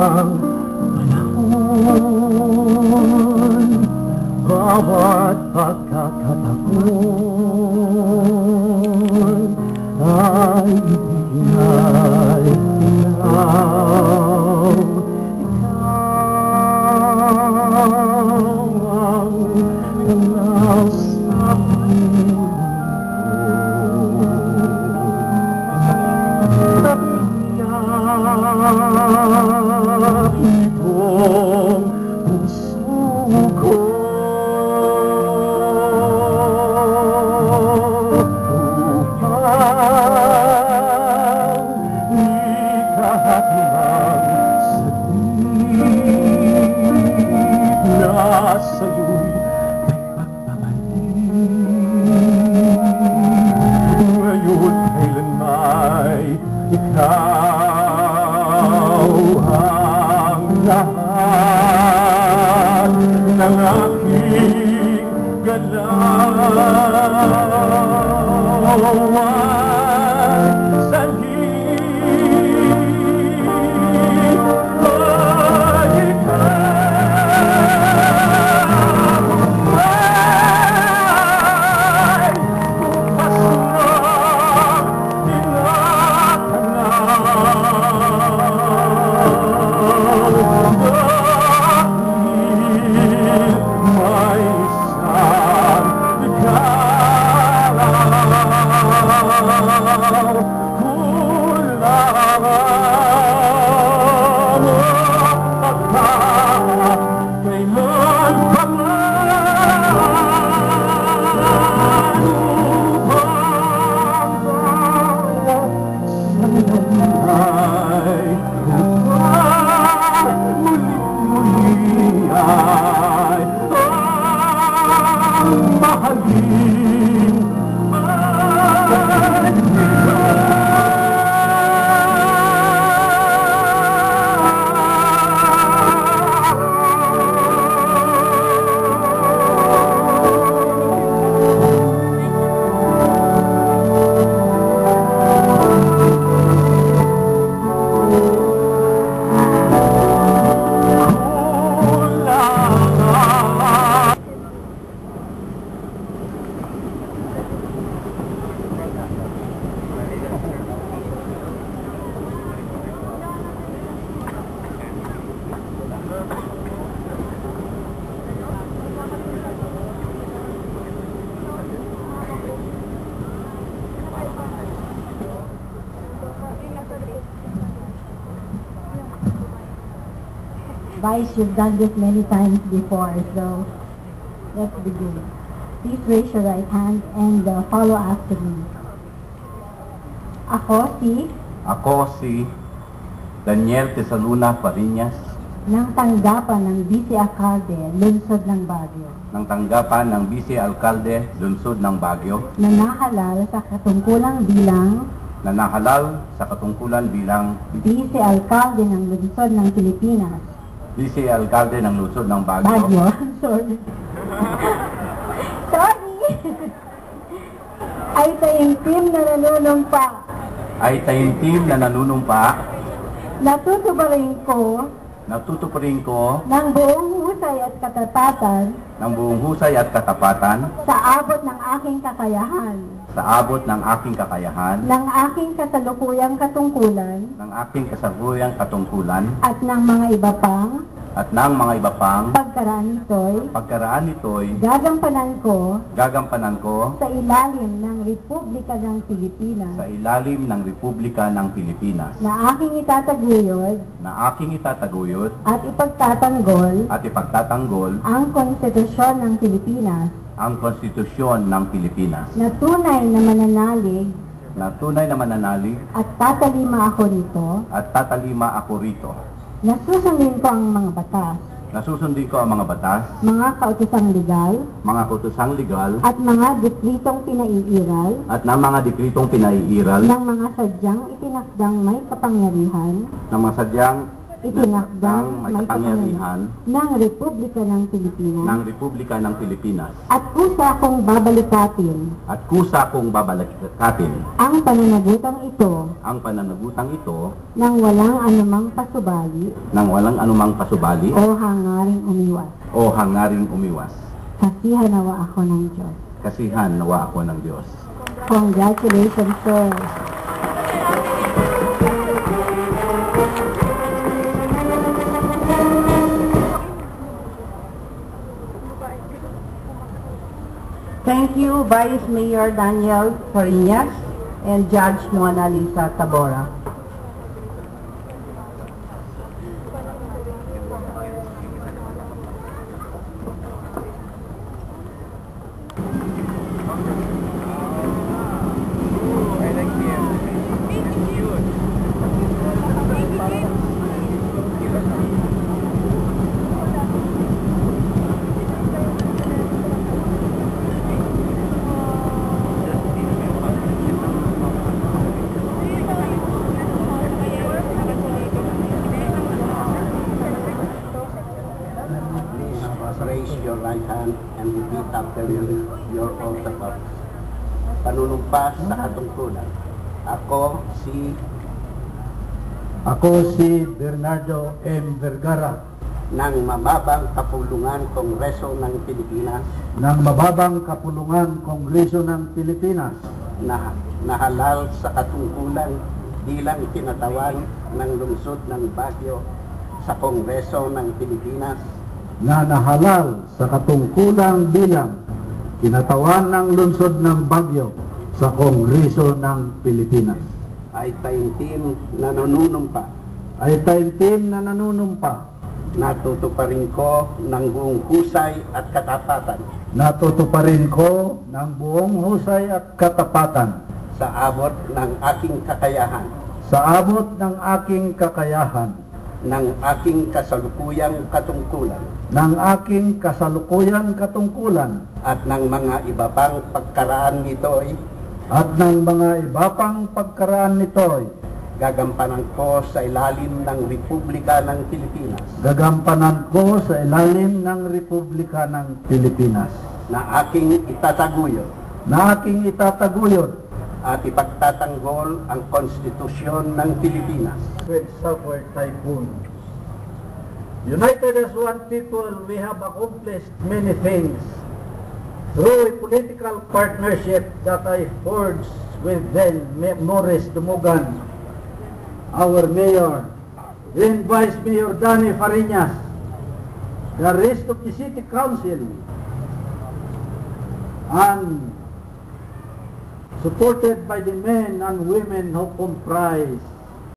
panahon, bawat pagkakataon ay ibigay ikaw. Ikaw sa puso ko. Sa'yo'y pagpapabalik, ngayon kailan'y ikaw ang lahat ng aking galaw. Vice, you've done this many times before, so let's begin. Please raise your right hand and follow after me. Ako si Daniel Tesaluna Fariñas ng tanggapan ng Vice Alcalde, Lungsod ng Baguio. ng tanggapan ng Vice Alcalde, Lungsod ng Baguio Na nahalal sa katungkulang bilang na nahalal sa katungkulan bilang Vice Alcalde ng Lungsod ng Pilipinas. Vice Alcalde ng Lungsod ng Baguio. Baguio, sorry. Sorry! Ay taimtim na nanunumpa. Ay taimtim na nanunumpa. Natutuparin ko ng buong husay at katapatan sa abot ng aking kakayahan ng aking kasalukuyang katungkulan at ng mga iba pang pagkaraan nito'y gagampanan ko sa ilalim ng Republika ng Pilipinas na aking itataguyod at ipagtatanggol ang konstitusyon ng Pilipinas na tunay na mananalig at tatalima ako rito. Nasusundin ko ang mga batas, mga kautosang legal, at mga dekretong pinaiiral ng mga sadyang itinakdang may kapangyarihan ng Republika ng Pilipinas ng Republika ng Pilipinas at kusa kong babalikatin at kusa kong babalakatin ang pananagutang ito nang walang anumang pasubali o hangaring umiwas. Kasihan nawa ako ng Diyos. Kasihan nawa ako ng Diyos. Congratulations, sir. Thank you, Vice Mayor Daniel Fariñas and Judge Mona Lisa Tabora. Raise your right hand and repeat after me your oath of office. Panunumpas sa katungkulan. Ako si Bernardo M. Vergara ng mababang kapulungan Kongreso ng Pilipinas ng Mababang Kapulungan Kongreso ng Pilipinas na nahalal sa katungkulan bilang kinatawan ng lungsod ng Baguio sa Kongreso ng Pilipinas na nahalal sa katungkulang bilang kinatawan ng lungsod ng Baguio sa Kongreso ng Pilipinas. ay taimtim na nanunumpa natutuparin ko ng buong husay at katapatan Natutuparin ko ng buong husay at katapatan sa abot ng aking kakayahan sa abot ng aking kakayahan ng aking kasalukuyang katungkulan ng aking kasalukuyang katungkulan at ng mga iba pang pagkaraan nito'y at ng mga iba pang pagkaraan nito'y gagampanan ko sa ilalim ng Republika ng Pilipinas gagampanan ko sa ilalim ng Republika ng Pilipinas na aking itataguyod at ipagtatanggol ang konstitusyon ng Pilipinas. With Southward Typhoon. United as one people, we have accomplished many things through a political partnership that I forged with then Morris Dumugan, our mayor, then Vice Mayor Danny Fariñas, the rest of the City Council, and supported by the men and women who comprise